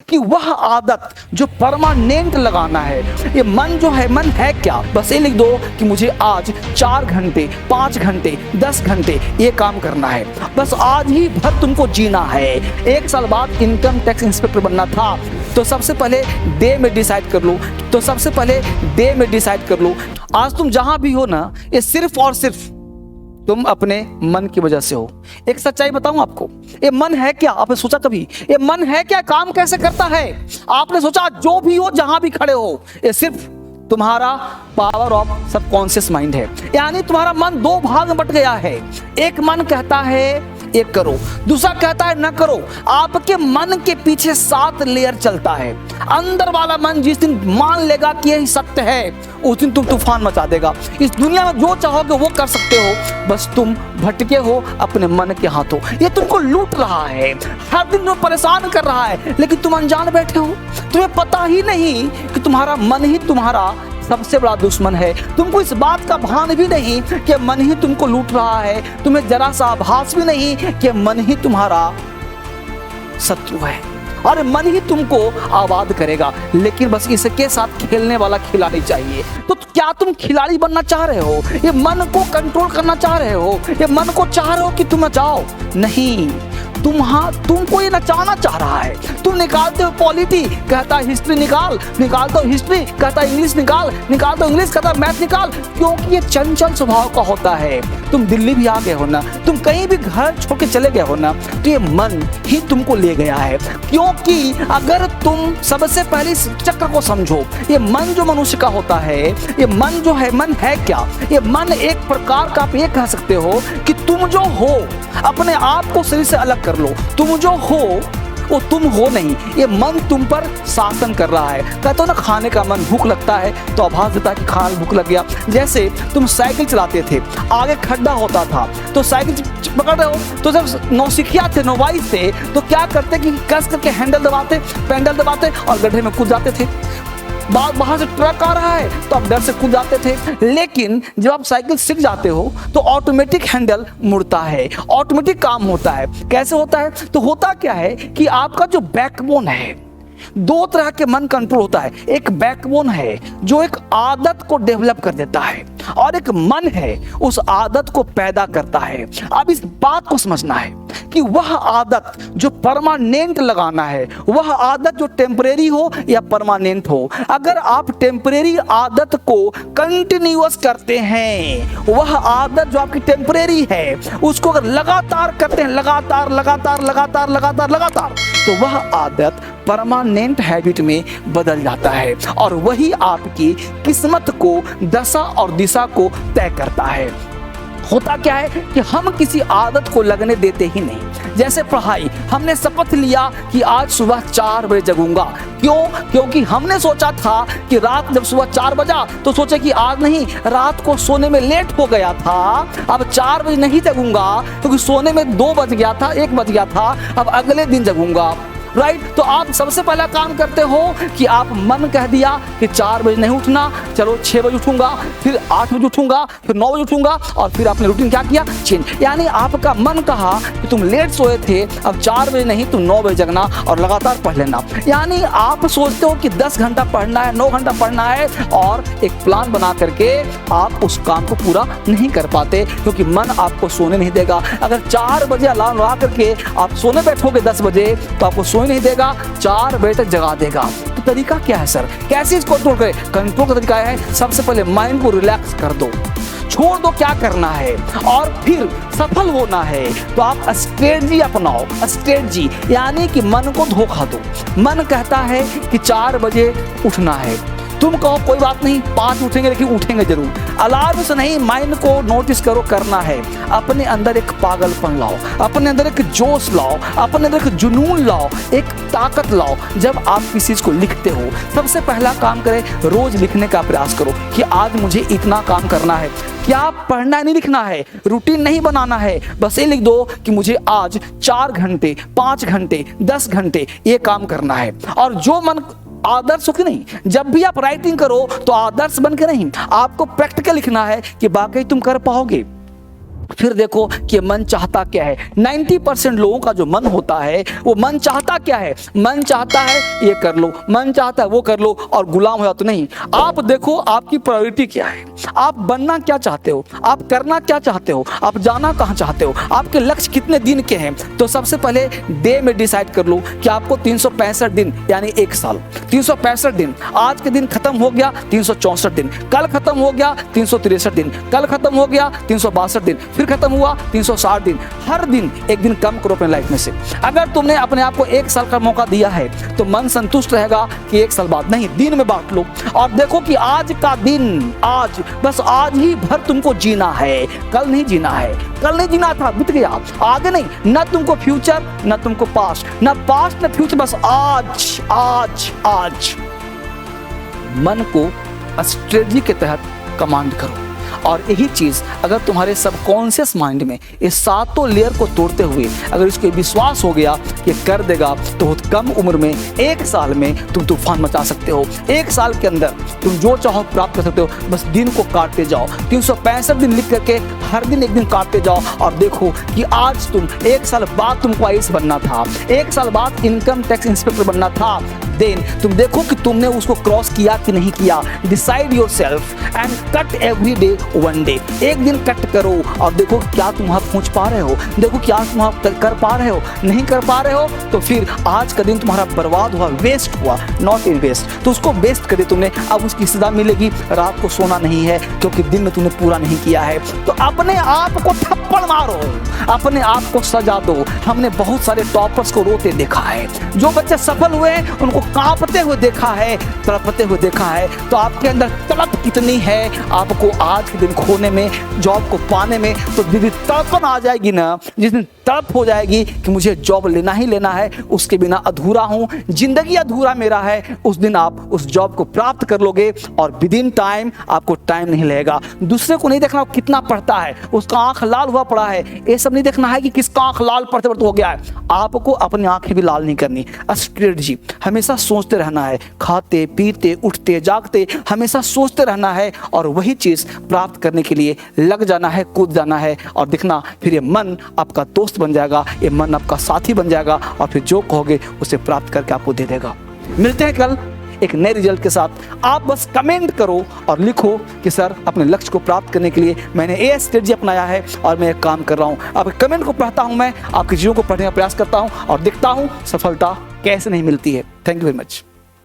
कि वह आदत जो परमानेंट लगाना है। ये मन जो है, मन है क्या? बस ये लिख दो कि मुझे आज 4 घंटे 5 घंटे 10 घंटे ये काम करना है। बस आज ही भर तुमको जीना है। 1 साल बाद इनकम टैक्स इंस्पेक्टर बनना था तो सबसे पहले डे में डिसाइड कर लो, आज तुम जहां भी हो ना, ये सिर्फ और सिर्फ तुम अपने मन की वजह से हो। एक सच्चाई बताऊं आपको, ये मन है क्या? आपने सोचा कभी ये मन है क्या? काम कैसे करता है? आपने सोचा जो भी हो, जहां भी खड़े हो, ये सिर्फ तुम्हारा पावर ऑफ सबकॉन्शियस माइंड है। यानी तुम्हारा मन 2 भाग में बट गया है। एक मन कहता है एक करो, दूसरा कहता है न करो। आपके मन के पीछे 7 लेयर चलता है। अंदर वाला मन जिस दिन मान लेगा कि यही सत्य है, उस दिन तुम तूफान मचा देगा। इस दुनिया में जो चाहोगे वो कर सकते हो, बस तुम भटके हो अपने मन के हाथों। ये तुमको लूट रहा है, हर दिन तुम्हें परेशान कर रहा है, लेकिन तुम अनजान बैठे हो। तुम्हें पता ही नहीं कि तुम्हारा मन ही तुम्हारा सबसे बड़ा दुश्मन है। तुमको इस बात का भान भी नहीं कि मन ही तुमको लूट रहा है। तुम्हें जरा सा आभास भी नहीं कि मन ही तुम्हारा शत्रु है और मन ही तुमको आबाद करेगा। लेकिन बस इसके साथ खेलने वाला खिलाड़ी चाहिए। तो क्या तुम खिलाड़ी बनना चाह रहे हो? ये मन को कंट्रोल करना चाह रहे हो? ये मन को चाह रहे हो कि तुम नचाओ? नहीं, तुमको ये नचाना चाह रहा है। तुम निकालते हो पॉलिटी, कहता है हिस्ट्री निकाल, निकालते हो हिस्ट्री, कहता है इंग्लिश निकाल, निकालते हो इंग्लिश, कहता है मैथ निकाल, क्योंकि ये चंचल स्वभाव का होता है। तुम दिल्ली भी आ गए हो ना, तुम कहीं भी घर छोड़ के चले गए हो ना, तो ये मन ही तुमको ले गया है। क्योंकि अगर तुम सबसे पहले इस चक्र को समझो, ये मन जो मनुष्य का होता है, ये मन जो है, मन है क्या? ये मन एक प्रकार का आप ये कह सकते हो कि तुम जो हो अपने आप को शरीर से अलग कर लो। तुम जो हो वो तुम हो नहीं, ये मन तुम पर शासन कर रहा है। कहते हो ना, खाने का मन, भूख लगता है तो आभास देता है कि खाने भूख लग गया। जैसे तुम साइकिल चलाते थे, आगे खड्डा होता था तो साइकिल पकड़ रहे हो, तो जब नौसिखिया थे, नौवाइस थे, तो क्या करते कि कस करके हैंडल दबाते, पेंडल दबाते और गड्ढे में कूद जाते थे। बाहर से ट्रक आ रहा है तो आप डर से कूद जाते थे। लेकिन जब आप साइकिल सीख जाते हो तो ऑटोमेटिक हैंडल मुड़ता है, ऑटोमेटिक काम होता है। कैसे होता है? तो होता क्या है कि आपका जो बैकबोन है, 2 तरह के मन कंट्रोल होता है। एक बैकबोन है जो एक आदत को डेवलप कर देता है, और एक मन है उस आदत को पैदा करता है। अब इस बात को समझना है कि वह आदत जो परमानेंट लगाना है, वह आदत जो टेम्परेरी हो या परमानेंट हो। अगर आप टेम्परेरी आदत को कंटिन्यूअस करते हैं, वह आदत जो आपकी टेम्परेरी है उसको अगर लगातार करते हैं, लगातार लगातार लगातार लगातार लगातार, तो वह आदत परमानेंट हैबिट में बदल जाता है और वही आपकी किस्मत को, दशा और दिशा को तय करता है। होता क्या है कि हम किसी आदत को लगने देते ही नहीं। जैसे पढ़ाई, हमने शपथ लिया कि आज सुबह 4 बजे जगूंगा। क्यों? क्योंकि हमने सोचा था कि रात जब सुबह 4 बजा तो सोचे कि आज नहीं, रात को सोने में लेट हो गया था, अब 4 बजे नहीं जगूंगा क्योंकि सोने में 2 बज गया था, 1 बज गया था, अब अगले दिन जगूंगा। राइट? तो आप सबसे पहला काम करते हो कि आप मन कह दिया कि 4 बजे नहीं उठना, चलो 6 बजे उठूंगा, फिर 8 बजे उठूंगा, फिर 9 बजे उठूंगा, और फिर आपने रूटीन क्या किया? चेंज। यानी आपका मन कहा कि तुम लेट सोए थे, अब 4 बजे नहीं तुम 9 बजे जगना और लगातार पढ़ लेना। यानी आप सोचते हो कि 10 घंटा पढ़ना है, 9 घंटा पढ़ना है, और एक प्लान बना करके आप उस काम को पूरा नहीं कर पाते क्योंकि मन आपको सोने नहीं देगा। अगर 4 बजे अलार्म लगा करके आप सोने बैठोगे 10 बजे तो आपको सोने नहीं देगा, 4 बजे तक जगा देगा। तो तरीका क्या है सर? कैसे इसको कंट्रोल करें? कंट्रोल का तरीका है, सबसे पहले माइंड को रिलैक्स कर दो, छोड़ दो क्या करना है, और फिर सफल होना है तो आप स्ट्रेटजी अपनाओ। स्ट्रेटजी यानी कि मन को धोखा दो। मन कहता है कि 4 बजे उठना है, तुम कहो कोई बात नहीं 5 उठेंगे, लेकिन उठेंगे जरूर। अलार्म से नहीं, माइंड को नोटिस करो करना है। अपने अंदर एक पागलपन लाओ, अपने अंदर एक जोश लाओ, अपने अंदर एक जुनून लाओ, एक ताकत लाओ। जब आप किसी चीज को लिखते हो, सबसे पहला काम करें, रोज लिखने का प्रयास करो कि आज मुझे इतना काम करना है। क्या पढ़ना नहीं, लिखना है, रूटीन नहीं बनाना है, बस ये लिख दो कि मुझे आज 4 घंटे 5 घंटे 10 घंटे ये काम करना है। और जो मन आदर्श हो कि नहीं, जब भी आप राइटिंग करो तो आदर्श बन के नहीं, आपको प्रैक्टिकल लिखना है कि वाकई तुम कर पाओगे। फिर देखो कि मन चाहता क्या है। 90% लोगों का जो मन होता है वो मन चाहता क्या है, मन चाहता है ये कर लो, मन चाहता है वो कर लो और गुलाम हो जाते। नहीं, आप देखो आपकी प्रायोरिटी क्या है, आप बनना क्या चाहते हो, आप करना क्या चाहते हो, आप जाना कहाँ चाहते हो, आपके लक्ष्य कितने दिन के हैं। तो सबसे पहले डे में डिसाइड कर लो कि आपको 365 दिन यानी 1 साल, 365 दिन, आज के दिन खत्म हो गया 364 दिन, कल खत्म हो गया 363 दिन, कल खत्म हो गया 362 दिन, फिर खत्म हुआ 360 दिन। हर दिन एक दिन कम करो अपने लाइफ में से। अगर तुमने अपने आप को 1 साल का मौका दिया है तो मन संतुष्ट रहेगा कि 1 साल बाद, नहीं, दिन में बांट लो और देखो कि आज का दिन, आज, बस आज ही भर तुमको जीना है, कल नहीं जीना है। कल नहीं जीना था, बीत गया, आगे नहीं, न तुमको फ्यूचर न तुमको पास्ट, न पास्ट न फ्यूचर, बस आज आज आज। मन को स्ट्रेटजी के तहत कमांड करो और यही चीज अगर तुम्हारे सबकॉन्शियस माइंड में इस सातों लेयर को तोड़ते हुए अगर इसको विश्वास हो गया कि कर देगा तो बहुत कम उम्र में 1 साल में तुम तूफान मचा सकते हो। 1 साल के अंदर तुम जो चाहो प्राप्त कर सकते हो। बस दिन को काटते जाओ, 365 दिन लिख करके हर दिन एक दिन काटते जाओ और देखो कि आज तुम 1 साल बाद तुमको आईएएस बनना था, 1 साल बाद इनकम टैक्स इंस्पेक्टर बनना था। देन तुम देखो कि तुमने उसको क्रॉस किया कि नहीं किया। Decide yourself and cut every day 1 day. एक दिन कट करो और देखो क्या तुम वहां पहुंच पा रहे हो, देखो क्या तुम वहां कर पा रहे हो। नहीं कर पा रहे हो तो फिर आज का दिन तुम्हारा बर्बाद हुआ, वेस्ट हुआ, नॉट इन वेस्ट। तो उसको वेस्ट कर दिया तुमने, अब उसकी सजा मिलेगी। रात को सोना नहीं है क्योंकि दिन में तुमने पूरा नहीं किया है। तो अपने आप को थप्पड़ मारो, अपने आप को सजा दो। हमने बहुत सारे टॉपर्स को रोते देखा है, जो बच्चे सफल हुए हैं उनको कांपते हुए देखा है, तड़पते हुए देखा है। तो आपके अंदर तड़प कितनी है आपको आज के दिन खोने में, जॉब को पाने में। तो जिस दिन तड़पन आ जाएगी ना, जिस दिन तड़प हो जाएगी कि मुझे जॉब लेना ही लेना है, उसके बिना अधूरा हूं, जिंदगी अधूरा मेरा है, उस दिन आप उस जॉब को प्राप्त कर लोगे और विद इन टाइम आपको टाइम नहीं लगेगा। दूसरे को नहीं देखना कितना पढ़ता है, उसका आंख लाल हुआ पड़ा है, ये सब नहीं देखना है कि किसका आंख लाल पढ़ते पढ़ते हो गया है। आपको अपनी आंखें भी लाल नहीं करनी। स्ट्रेटजी हमेशा सोचते रहना है, खाते पीते उठते जागते हमेशा सोचते रहना है और वही चीज प्राप्त करने के लिए लग जाना है, कूद जाना है और दिखना। फिर ये मन आपका दोस्त बन जाएगा, ये मन आपका साथी बन जाएगा और फिर जो कहोगे उसे प्राप्त करके आपको दे देगा। मिलते हैं कल एक नए रिजल्ट के साथ। आप बस कमेंट करो और लिखो कि सर अपने लक्ष्य को प्राप्त करने के लिए मैंने ये स्ट्रेटजी अपनाया है और मैं एक काम कर रहा हूँ। आपके कमेंट को पढ़ता हूँ, मैं आपकी चीज़ों को पढ़ने का प्रयास करता हूँ और देखता हूँ सफलता कैसे नहीं मिलती है। Thank you very much.